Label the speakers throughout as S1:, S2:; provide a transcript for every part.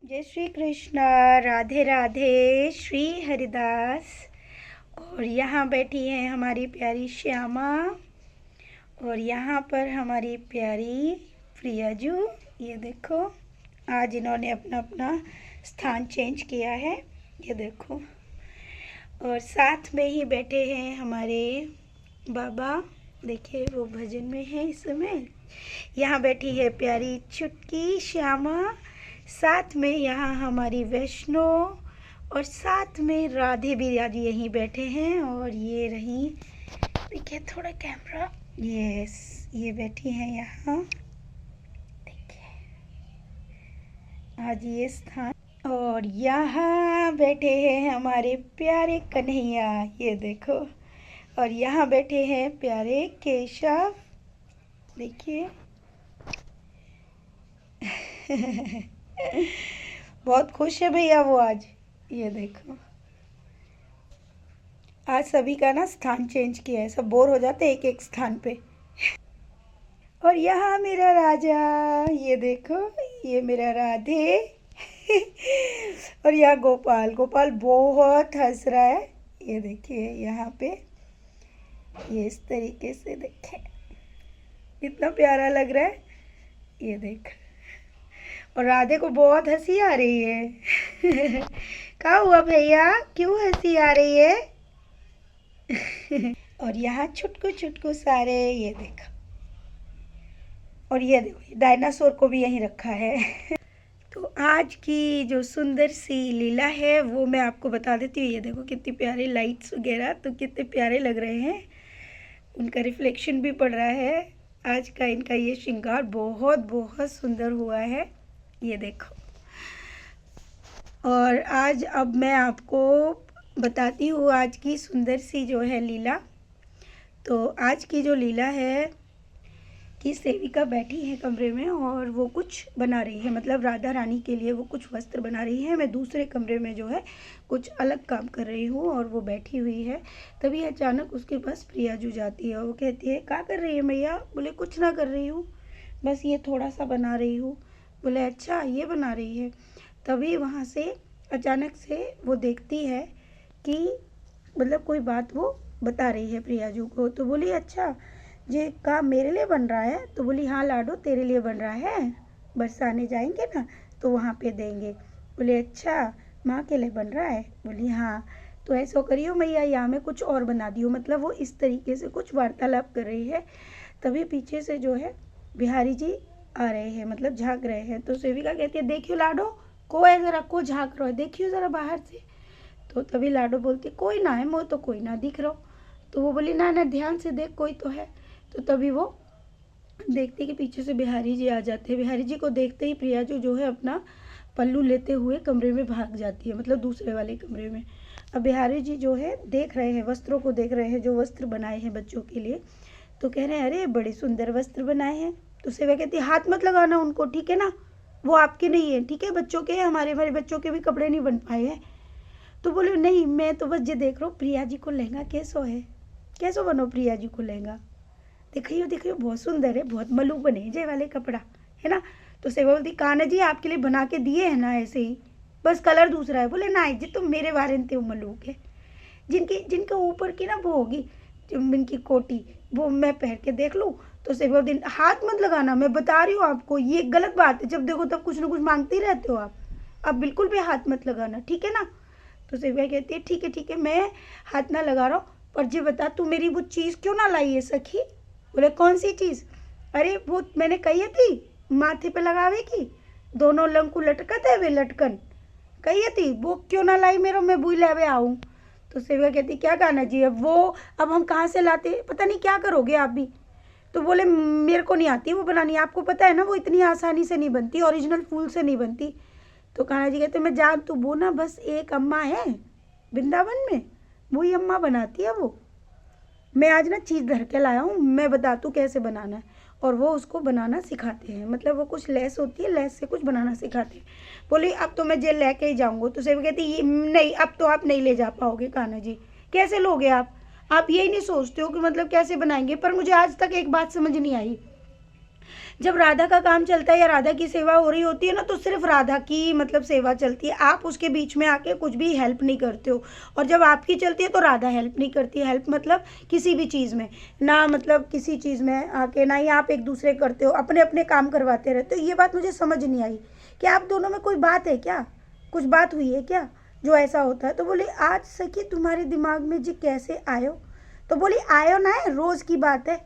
S1: जय श्री कृष्ण। राधे राधे। श्री हरिदास। और यहाँ बैठी है हमारी प्यारी श्यामा, और यहाँ पर हमारी प्यारी प्रियाजू। ये देखो, आज इन्होंने अपना अपना स्थान चेंज किया है, ये देखो। और साथ में ही बैठे हैं हमारे बाबा, देखिए वो भजन में है इस समय। यहाँ बैठी है प्यारी छुटकी श्यामा, साथ में यहाँ हमारी वैष्णो, और साथ में राधे भी आज यहीं बैठे हैं। और ये रही, देखिए थोड़ा कैमरा, यस, ये बैठी हैं यहाँ, देखिए आज ये स्थान। और यहाँ बैठे हैं हमारे प्यारे कन्हैया, ये देखो। और यहाँ बैठे हैं प्यारे केशव, देखिए। बहुत खुश है भैया वो आज, ये देखो। आज सभी का ना स्थान चेंज किया है, सब बोर हो जाते एक एक स्थान पे। और यहाँ मेरा राजा, ये देखो, ये मेरा राधे। और यहाँ गोपाल, गोपाल बहुत हंस रहा है, ये देखिए यहाँ पे, ये इस तरीके से देखें, कितना प्यारा लग रहा है, ये देख। और राधे को बहुत हंसी आ रही है। क्या हुआ भैया, क्यों हंसी आ रही है? और यहाँ छुटकू छुटकू सारे, ये देखो। और ये देखो, डायनासोर को भी यहीं रखा है। तो आज की जो सुंदर सी लीला है वो मैं आपको बता देती हूँ। ये देखो कितनी प्यारी लाइट्स वगैरह, तो कितने प्यारे लग रहे हैं, उनका रिफ्लेक्शन भी पड़ रहा है। आज का इनका ये श्रृंगार बहुत बहुत सुंदर हुआ है, ये देखो। और आज अब मैं आपको बताती हूँ आज की सुंदर सी जो है लीला। तो आज की जो लीला है कि सेविका बैठी है कमरे में और वो कुछ बना रही है, मतलब राधा रानी के लिए वो कुछ वस्त्र बना रही है। मैं दूसरे कमरे में जो है कुछ अलग काम कर रही हूँ और वो बैठी हुई है। तभी अचानक उसके पास प्रियाजू जाती है, वो कहती है क्या कर रही है मैया? बोले कुछ ना कर रही हूँ, बस ये थोड़ा सा बना रही हूँ। बोले अच्छा ये बना रही है। तभी वहाँ से अचानक से वो देखती है कि मतलब कोई बात वो बता रही है प्रियाजू को। तो बोली अच्छा ये काम मेरे लिए बन रहा है? तो बोली हाँ लाडो तेरे लिए बन रहा है, बरसाने जाएंगे ना तो वहाँ पे देंगे। बोले अच्छा माँ के लिए बन रहा है? बोली हाँ। तो ऐसा करियो मैया, यहाँ में कुछ और बना दियो। मतलब वो इस तरीके से कुछ वार्तालाप कर रही है। तभी पीछे से जो है बिहारी जी आ रहे हैं, मतलब झाँक रहे हैं। तो सेविका कहती है देखियो लाडो, को है ज़रा, को झाँक रहा है, देखियो ज़रा बाहर से। तो तभी लाडो बोलती कोई ना है, मैं तो कोई ना दिख रहा। तो वो बोली ना ना ध्यान से देख, कोई तो है। तो तभी वो देखते कि पीछे से बिहारी जी आ जाते हैं। बिहारी जी को देखते ही प्रियाजू जो है अपना पल्लू लेते हुए कमरे में भाग जाती है, मतलब दूसरे वाले कमरे में। अब बिहारी जी जो है देख रहे हैं, वस्त्रों को देख रहे हैं, जो वस्त्र बनाए हैं बच्चों के लिए। तो कह रहे हैं अरे बड़े सुंदर वस्त्र बनाए हैं। तो सेवा कहती है हाथ मत लगाना उनको, ठीक है ना, वो आपके नहीं है, ठीक है, बच्चों के हैं, हमारे हमारे बच्चों के भी कपड़े नहीं बन पाए हैं। तो बोले नहीं मैं तो बस ये देख रहा हूँ प्रिया जी को लहंगा कैसो है, कैसो बनो प्रिया जी को लहंगा, देखियो देखियो बहुत सुंदर है, बहुत मलू बने जय वाले कपड़ा है ना। तो सेवा बोलती कान्हा जी आपके लिए बना के दिए हैं ना ऐसे ही, बस कलर दूसरा है। बोले ना जी तुम मेरे वारे थे मलूक है, जिनके ऊपर की ना वो होगी इनकी कोटी, वो मैं पहन के देख लूँ। तो सेवा दिन हाथ मत लगाना, मैं बता रही हूँ आपको, ये गलत बात है, जब देखो तब कुछ ना कुछ मांगते ही रहते हो आप, अब बिल्कुल भी हाथ मत लगाना, ठीक है ना। तो सेवा कहती है ठीक है मैं हाथ ना लगा रहा हूँ, पर जी बता तू मेरी वो चीज़ क्यों ना लाई है सखी? बोले कौन सी चीज़? अरे वो मैंने कही थी माथे पे लगावे की, दोनों लंकू लटकत है वे लटकन, कही थी वो क्यों ना लाई मेरा, मैं भूल आवे आऊँ। तो सेविका कहती क्या कहना जी अब हम कहाँ से लाते, पता नहीं क्या करोगे आप भी। तो बोले मेरे को नहीं आती वो बनानी, आपको पता है ना वो इतनी आसानी से नहीं बनती, ओरिजिनल फूल से नहीं बनती। तो कान्हा जी कहते मैं जान तू वो ना बस एक अम्मा है वृंदावन में, वही अम्मा बनाती है वो, मैं आज ना चीज़ धर के लाया हूँ, मैं बताती हूँ कैसे बनाना है। और वो उसको बनाना सिखाते हैं, मतलब वो कुछ लेस होती है, लेस से कुछ बनाना सिखाते हैं। बोली अब तो मैं जेल लेके ही जाऊँगा। तो सेवी कहती ये नहीं, अब तो आप नहीं ले जा पाओगे कान्हा जी, कैसे लोगे आप यही नहीं सोचते हो कि मतलब कैसे बनाएंगे। पर मुझे आज तक एक बात समझ नहीं आई जब राधा का काम चलता है या राधा की सेवा हो रही होती है ना, तो सिर्फ राधा की मतलब सेवा चलती है, आप उसके बीच में आके कुछ भी हेल्प नहीं करते हो। और जब आपकी चलती है तो राधा हेल्प नहीं करती है। हेल्प मतलब किसी भी चीज़ में ना, मतलब किसी चीज़ में आके ना ही आप एक दूसरे करते हो, अपने अपने काम करवाते रहते हो। ये बात मुझे समझ नहीं आई कि आप दोनों में कोई बात है क्या, कुछ बात हुई है क्या जो ऐसा होता है। तो बोले आज सखी तुम्हारे दिमाग में जी कैसे आयो। तो बोली आयो ना है, रोज़ की बात है,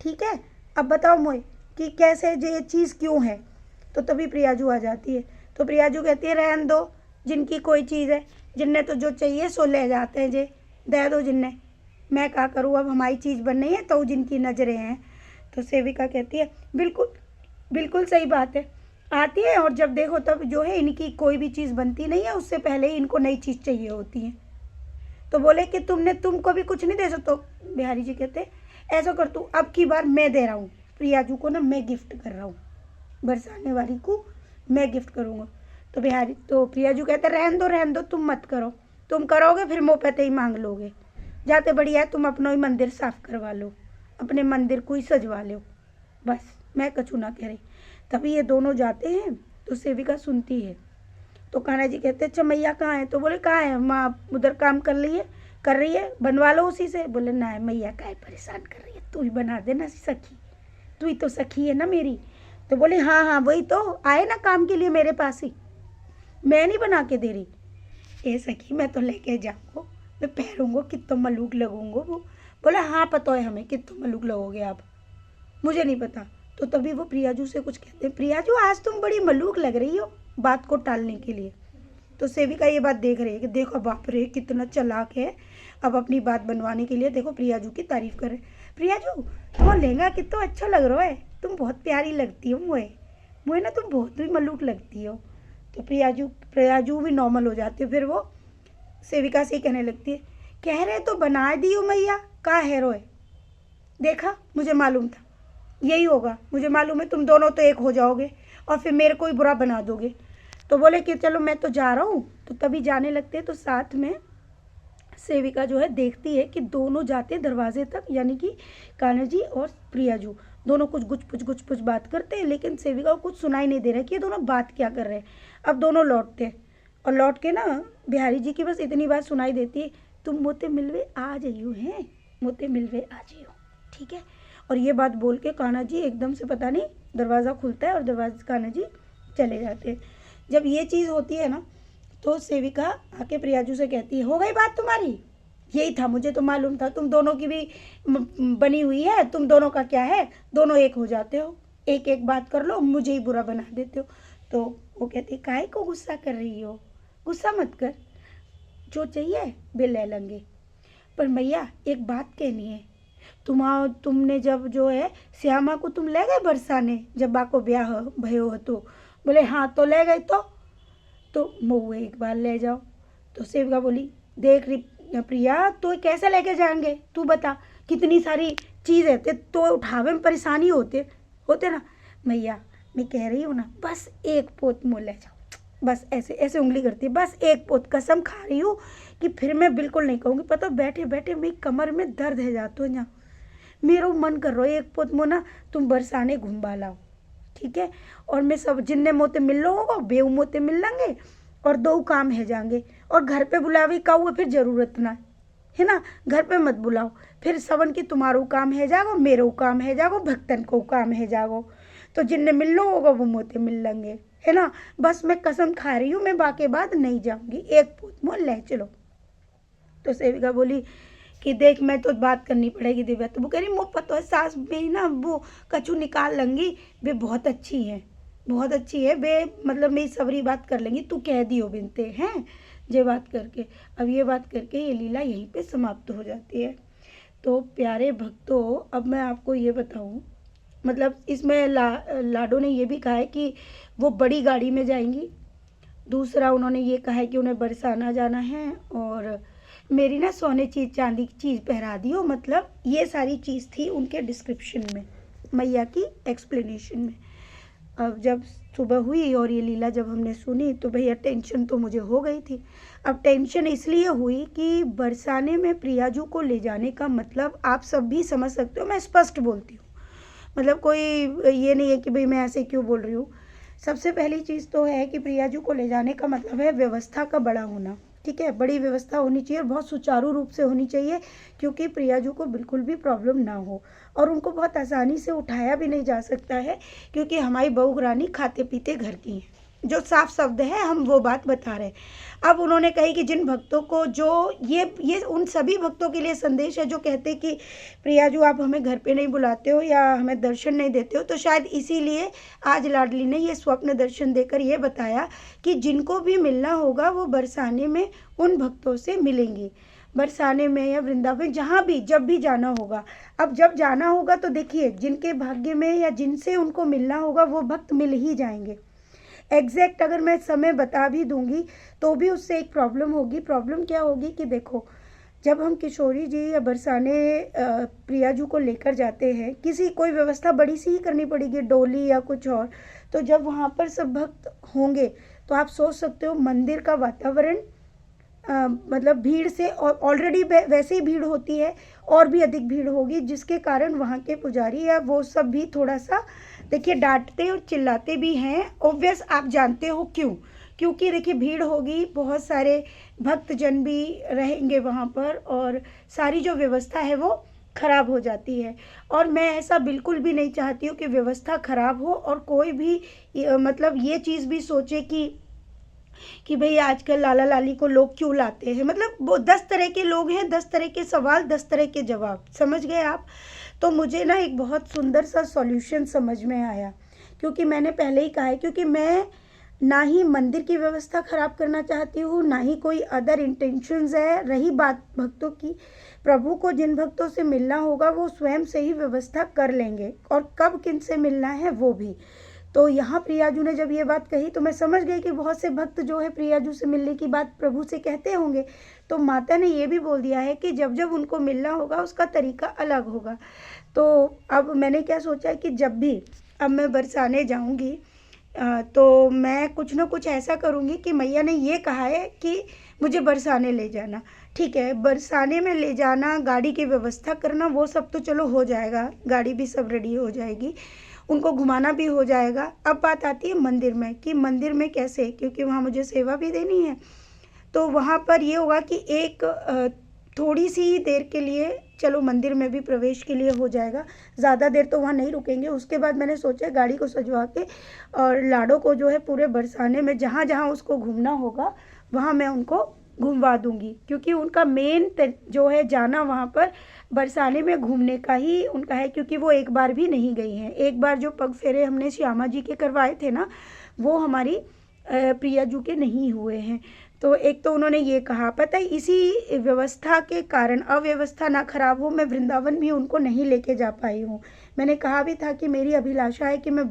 S1: ठीक है। अब बताओ मोए कि कैसे ये चीज़ क्यों है। तो तभी प्रियाजू आ जाती है। तो प्रियाजू कहती है रहन दो, जिनकी कोई चीज़ है, जिनने तो जो चाहिए सो ले जाते हैं, जे दे दो जिनने, मैं क्या करूँ, अब हमारी चीज़ बन नहीं है तो जिनकी नज़रें हैं। तो सेविका कहती है बिल्कुल बिल्कुल सही बात है, आती है और जब देखो तब जो है इनकी कोई भी चीज़ बनती नहीं है, उससे पहले ही इनको नई चीज़ चाहिए होती है। तो बोले कि तुमको भी कुछ नहीं दे सकते। तो बिहारी जी कहते ऐसा कर तू, अब की बार मैं दे रहा हूँ प्रियाजू को ना, मैं गिफ्ट कर रहा हूँ, बरसाने वाली को मैं गिफ्ट करूँगा। तो प्रियाजू कहते रहन दो तुम मत करो, तुम करोगे फिर मुँह पे ही मांग लोगे, जाते बढ़िया है तुम अपना ही मंदिर साफ करवा लो, अपने मंदिर को ही सजवा लो, बस मैं कछु ना कह रही। तभी ये दोनों जाते हैं तो सेविका सुनती है। तो कान्हा जी कहते अच्छा मैया कहाँ है। तो बोले कहाँ है, माँ उधर काम कर रही है बनवा लो उसी से। बोले ना मैया काहे परेशान कर रही है, तू ही बना देना सखी, तू ही तो सखी है ना मेरी। तो बोले हाँ हाँ वही तो आए ना काम के लिए मेरे पास ही, मैं नहीं बना के दे रही। ए सखी मैं तो लेके जाऊँगा, मैं पहरूँगा कितना मलूक लगूंगा। वो बोला हाँ पता है हमें कितना मलूक लगोगे आप, मुझे नहीं पता। तो तभी वो प्रियाजू से कुछ कहते हैं, प्रियाजू आज तुम बड़ी मलूक लग रही हो, बात को टालने के लिए। तो सेविका ये बात देख रही है कि देखो बाप रे कितना चालाक है, अब अपनी बात बनवाने के लिए देखो प्रियाजू की तारीफ कर रहे। प्रियाजू तुम्हारा लहंगा कितना अच्छा लग रहा है, तुम बहुत प्यारी लगती हो मुझे ना तुम बहुत ही मलूक लगती हो। तो प्रियाजू भी नॉर्मल हो जाती है। फिर वो सेविका से ही कहने लगती है कह रहे तो बना दी हो मैया, का है रोए, देखा मुझे मालूम था यही होगा, मुझे मालूम है तुम दोनों तो एक हो जाओगे और फिर मेरे को ही बुरा बना दोगे। तो बोले कि चलो मैं तो जा रहा हूँ। तो तभी जाने लगते हैं तो साथ में सेविका जो है देखती है कि दोनों जाते दरवाजे तक, यानी कि कान्हा जी और प्रियाजू दोनों कुछ गुच पुछ बात करते हैं, लेकिन सेविका को कुछ सुनाई नहीं दे रहा है कि ये दोनों बात क्या कर रहे हैं। अब दोनों लौटते हैं और लौट के ना बिहारी जी की बस इतनी बात सुनाई देती है, तुम मोते मिलवे आ जाइयो हैं, मोते मिलवे आ जाइयो, ठीक है। और ये बात बोल के कान्हा जी एकदम से पता नहीं दरवाज़ा खुलता है और दरवाजे कान्हा जी चले जाते हैं। जब ये चीज़ होती है ना तो सेविका आके प्रियाजू से कहती है हो गई बात तुम्हारी, यही था मुझे तो मालूम था, तुम दोनों की भी बनी हुई है, तुम दोनों का क्या है, दोनों एक हो जाते हो, एक एक बात कर लो मुझे ही बुरा बना देते हो। तो वो कहती काहे को गुस्सा कर रही हो, गुस्सा मत कर, जो चाहिए वे ले लेंगे। पर मैया एक बात कहनी है, तुमने जब जो है श्यामा को तुम ले गए बरसाने जब बा को ब्याह भयो हो। तो बोले हाँ तो ले गए तो मऊ एक बार ले जाओ। तो सेविका बोली देख रही प्रिया तो कैसे लेके जाएंगे, तू बता, कितनी सारी चीज़ है तो उठावे में परेशानी होते ना। मैया मैं कह रही हूँ ना बस एक पोत मोल ले जाओ, बस ऐसे ऐसे उंगली करती है, बस एक पोत, कसम खा रही हूँ कि फिर मैं बिल्कुल नहीं कहूँगी। पता बैठे बैठे मेरी कमर में दर्द है जाता है यहाँ, मेरा मन कर रहा है एक पोत मो ना तुम बरसाने घुमा लाओ, ठीक है। और मैं सब जिन्ने मोते मिल लो होगा बेऊ मोते मिल लेंगे और दो काम है जाएंगे। और घर पे बुलावी का हुआ फिर जरूरत ना है ना, घर पे मत बुलाओ, फिर सवन की तुम्हारो काम है जागो, मेरो काम है जागो, भक्तन को काम है जागो, तो जिन्ने मिल लो होगा वो मोते मिल लेंगे, है ना। बस मैं कसम खा रही हूँ मैं बाकी बाद नहीं जाऊँगी, एक पोत मोल ले चलो। तो सेविका बोली कि देख मैं तो बात करनी पड़ेगी दिव्या। तो वो कह रही मुँह पता है सास मेरी ना वो कचू निकाल लेंगी, वे बहुत अच्छी है, बहुत अच्छी है, वे मतलब मेरी सबरी बात कर लेंगी, तू कह दियो बिनते हैं ये बात करके। अब ये बात करके ये लीला यहीं पे समाप्त हो जाती है। तो प्यारे भक्तों अब मैं आपको ये बताऊं, मतलब इसमें लाडो ने ये भी कहा है कि वो बड़ी गाड़ी में जाएंगी, दूसरा उन्होंने ये कहा है कि उन्हें बरसाना जाना है, और मेरी ना सोने चीज़ चांदी की चीज़ पहरा दी हो, मतलब ये सारी चीज़ थी उनके डिस्क्रिप्शन में, मैया की एक्सप्लेनेशन में। अब जब सुबह हुई और ये लीला जब हमने सुनी तो भैया टेंशन तो मुझे हो गई थी। अब टेंशन इसलिए हुई कि बरसाने में प्रियाजू को ले जाने का मतलब आप सब भी समझ सकते हो, मैं स्पष्ट बोलती हूँ, मतलब कोई ये नहीं है कि भाई मैं ऐसे क्यों बोल रही हूँ। सबसे पहली चीज़ तो है कि प्रियाजू को ले जाने का मतलब है व्यवस्था का बड़ा होना, ठीक है। बड़ी व्यवस्था होनी चाहिए और बहुत सुचारू रूप से होनी चाहिए, क्योंकि प्रियाजू को बिल्कुल भी प्रॉब्लम ना हो और उनको बहुत आसानी से उठाया भी नहीं जा सकता है, क्योंकि हमारी बहू रानी खाते पीते घर की हैं। जो साफ शब्द है हम वो बात बता रहे हैं। अब उन्होंने कही कि जिन भक्तों को जो ये उन सभी भक्तों के लिए संदेश है जो कहते कि प्रियाजू आप हमें घर पे नहीं बुलाते हो या हमें दर्शन नहीं देते हो, तो शायद इसीलिए आज लाडली ने ये स्वप्न दर्शन देकर ये बताया कि जिनको भी मिलना होगा वो बरसाने में उन भक्तों से मिलेंगी, बरसाने में या वृंदावन जहाँ भी जब भी जाना होगा। अब जब जाना होगा तो देखिए जिनके भाग्य में या जिनसे उनको मिलना होगा वो भक्त मिल ही जाएंगे। एग्जैक्ट अगर मैं समय बता भी दूंगी तो भी उससे एक प्रॉब्लम होगी। प्रॉब्लम क्या होगी कि देखो, जब हम किशोरी जी या बरसाने प्रियाजू को लेकर जाते हैं, किसी कोई व्यवस्था बड़ी सी ही करनी पड़ेगी, डोली या कुछ और। तो जब वहाँ पर सब भक्त होंगे तो आप सोच सकते हो मंदिर का वातावरण मतलब भीड़ से ऑलरेडी वैसे ही भीड़ होती है और भी अधिक भीड़ होगी, जिसके कारण वहाँ के पुजारी या वो सब भी थोड़ा सा देखिए डांटते और चिल्लाते भी हैं। ऑब्वियस आप जानते हो क्यों, क्योंकि देखिए भीड़ होगी, बहुत सारे भक्तजन भी रहेंगे वहाँ पर और सारी जो व्यवस्था है वो खराब हो जाती है। और मैं ऐसा बिल्कुल भी नहीं चाहती हूँ कि व्यवस्था खराब हो और कोई भी मतलब ये चीज़ भी सोचे कि भाई आजकल लाला लाली को लोग क्यों लाते हैं। मतलब वो 10 तरह के लोग हैं, 10 तरह के सवाल, 10 तरह के जवाब, समझ गए आप। तो मुझे ना एक बहुत सुंदर सा सॉल्यूशन समझ में आया, क्योंकि मैंने पहले ही कहा है, क्योंकि मैं ना ही मंदिर की व्यवस्था ख़राब करना चाहती हूँ, ना ही कोई अदर इंटेंशंस है। रही बात भक्तों की, प्रभु को जिन भक्तों से मिलना होगा वो स्वयं से ही व्यवस्था कर लेंगे, और कब किन से मिलना है वो भी। तो यहाँ प्रियाजू ने जब ये बात कही तो मैं समझ गई कि बहुत से भक्त जो है प्रियाजू से मिलने की बात प्रभु से कहते होंगे। तो माता ने ये भी बोल दिया है कि जब जब उनको मिलना होगा उसका तरीका अलग होगा। तो अब मैंने क्या सोचा है कि जब भी अब मैं बरसाने जाऊँगी तो मैं कुछ ना कुछ ऐसा करूँगी कि मैया ने ये कहा है कि मुझे बरसाने ले जाना, ठीक है। बरसाने में ले जाना, गाड़ी की व्यवस्था करना, वो सब तो चलो हो जाएगा, गाड़ी भी सब रेडी हो जाएगी, उनको घुमाना भी हो जाएगा। अब बात आती है मंदिर में कि मंदिर में कैसे, क्योंकि वहाँ मुझे सेवा भी देनी है। तो वहाँ पर ये होगा कि एक थोड़ी सी देर के लिए चलो मंदिर में भी प्रवेश के लिए हो जाएगा, ज़्यादा देर तो वहाँ नहीं रुकेंगे। उसके बाद मैंने सोचा गाड़ी को सजवा के और लाडो को जो है पूरे बरसाने में जहाँ जहाँ उसको घूमना होगा वहाँ मैं उनको घुमवा दूँगी, क्योंकि उनका मेन जो है जाना वहाँ पर बरसाने में घूमने का ही उनका है, क्योंकि वो एक बार भी नहीं गई हैं। एक बार जो पग फेरे हमने श्यामा जी के करवाए थे ना, वो हमारी प्रियाजू के नहीं हुए हैं। तो एक तो उन्होंने ये कहा, पता है इसी व्यवस्था के कारण, अव्यवस्था ना खराब हो, मैं वृंदावन भी उनको नहीं लेके जा पाई हूँ। मैंने कहा भी था कि मेरी अभिलाषा है कि मैं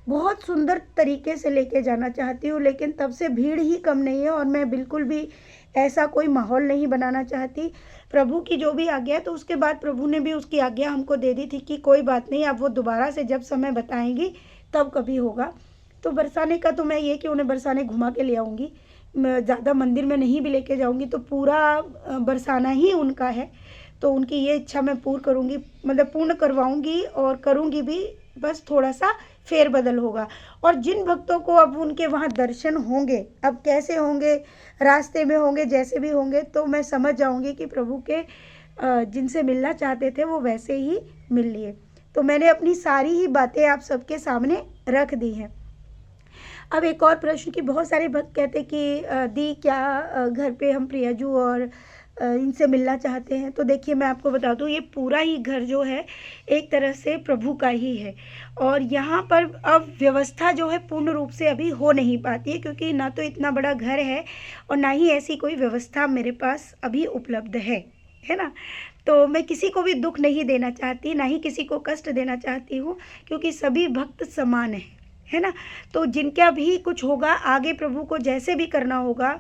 S1: बहुत सुंदर तरीके से लेके जाना चाहती हूँ, लेकिन तब से भीड़ ही कम नहीं है और मैं बिल्कुल भी ऐसा कोई माहौल नहीं बनाना चाहती। प्रभु की जो भी आज्ञा है, तो उसके बाद प्रभु ने भी उसकी आज्ञा हमको दे दी थी कि कोई बात नहीं, अब वो दोबारा से जब समय बताएंगी तब कभी होगा। तो बरसाने का तो मैं ये कि उन्हें बरसाने घुमा के ले आऊँगी, ज़्यादा मंदिर में नहीं भी लेके जाऊँगी, तो पूरा बरसाना ही उनका है। तो उनकी ये इच्छा मैं पूर्ण करूँगी, मतलब पूर्ण करवाऊँगी और करूँगी भी, बस थोड़ा सा फेरबदल होगा। और जिन भक्तों को अब उनके वहाँ दर्शन होंगे, अब कैसे होंगे, रास्ते में होंगे, जैसे भी होंगे, तो मैं समझ जाऊँगी कि प्रभु के जिनसे मिलना चाहते थे वो वैसे ही मिल लिए। तो मैंने अपनी सारी ही बातें आप सबके सामने रख दी हैं। अब एक और प्रश्न कि बहुत सारे भक्त कहते कि दी क्या घर पे हम प्रियाजू और इनसे मिलना चाहते हैं। तो देखिए मैं आपको बता दूं, ये पूरा ही घर जो है एक तरह से प्रभु का ही है, और यहाँ पर अब व्यवस्था जो है पूर्ण रूप से अभी हो नहीं पाती है, क्योंकि ना तो इतना बड़ा घर है और ना ही ऐसी कोई व्यवस्था मेरे पास अभी उपलब्ध है ना। तो मैं किसी को भी दुख नहीं देना चाहती, ना ही किसी को कष्ट देना चाहती हूँ, क्योंकि सभी भक्त समान हैं, है ना। तो जिनका भी कुछ होगा आगे, प्रभु को जैसे भी करना होगा,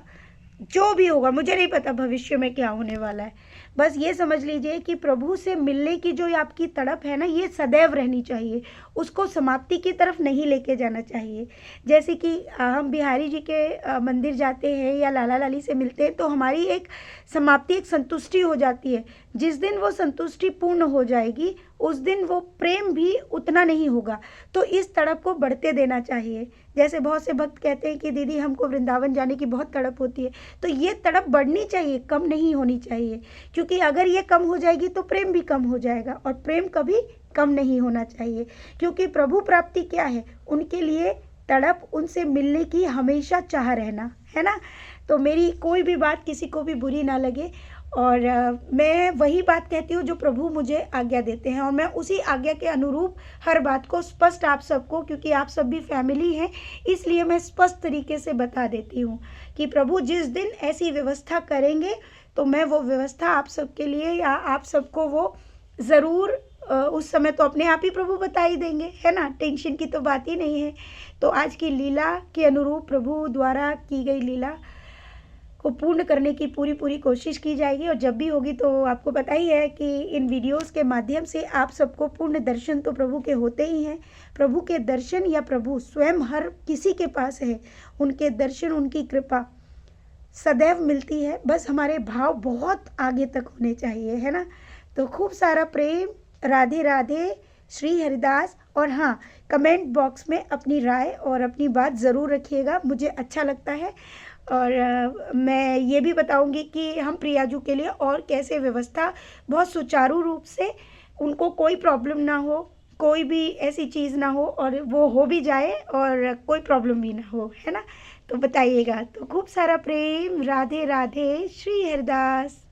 S1: जो भी होगा, मुझे नहीं पता भविष्य में क्या होने वाला है, बस ये समझ लीजिए कि प्रभु से मिलने की जो आपकी तड़प है ना, ये सदैव रहनी चाहिए, उसको समाप्ति की तरफ नहीं लेके जाना चाहिए। जैसे कि हम बिहारी जी के मंदिर जाते हैं या लाला लाली से मिलते हैं तो हमारी एक समाप्ति, एक संतुष्टि हो जाती है। जिस दिन वो संतुष्टि पूर्ण हो जाएगी उस दिन वो प्रेम भी उतना नहीं होगा। तो इस तड़प को बढ़ते देना चाहिए। जैसे बहुत से भक्त कहते हैं कि दीदी हमको वृंदावन जाने की बहुत तड़प होती है, तो ये तड़प बढ़नी चाहिए, कम नहीं होनी चाहिए। क्योंकि अगर ये कम हो जाएगी तो प्रेम भी कम हो जाएगा, और प्रेम कभी कम नहीं होना चाहिए। क्योंकि प्रभु प्राप्ति क्या है, उनके लिए तड़प, उनसे मिलने की हमेशा चाह रहना, है ना। तो मेरी कोई भी बात किसी को भी बुरी ना लगे, और मैं वही बात कहती हूँ जो प्रभु मुझे आज्ञा देते हैं, और मैं उसी आज्ञा के अनुरूप हर बात को स्पष्ट आप सबको, क्योंकि आप सब भी फैमिली हैं, इसलिए मैं स्पष्ट तरीके से बता देती हूँ कि प्रभु जिस दिन ऐसी व्यवस्था करेंगे तो मैं वो व्यवस्था आप सबके लिए या आप सबको वो ज़रूर उस समय तो अपने आप ही प्रभु बता ही देंगे, है ना। टेंशन की तो बात ही नहीं है। तो आज की लीला के अनुरूप प्रभु द्वारा की गई लीला को पूर्ण करने की पूरी कोशिश की जाएगी, और जब भी होगी तो आपको पता ही है कि इन वीडियोस के माध्यम से आप सबको पूर्ण दर्शन तो प्रभु के होते ही हैं। प्रभु के दर्शन या प्रभु स्वयं हर किसी के पास है, उनके दर्शन, उनकी कृपा सदैव मिलती है। बस हमारे भाव बहुत आगे तक होने चाहिए, है ना। तो खूब सारा प्रेम, राधे राधे, श्री हरिदास। और हाँ, कमेंट बॉक्स में अपनी राय और अपनी बात ज़रूर रखिएगा, मुझे अच्छा लगता है। और मैं ये भी बताऊंगी कि हम प्रियाजू के लिए और कैसे व्यवस्था बहुत सुचारू रूप से, उनको कोई प्रॉब्लम ना हो, कोई भी ऐसी चीज़ ना हो, और वो हो भी जाए और कोई प्रॉब्लम भी ना हो, है ना। तो बताइएगा। तो खूब सारा प्रेम, राधे राधे, श्री हरिदास।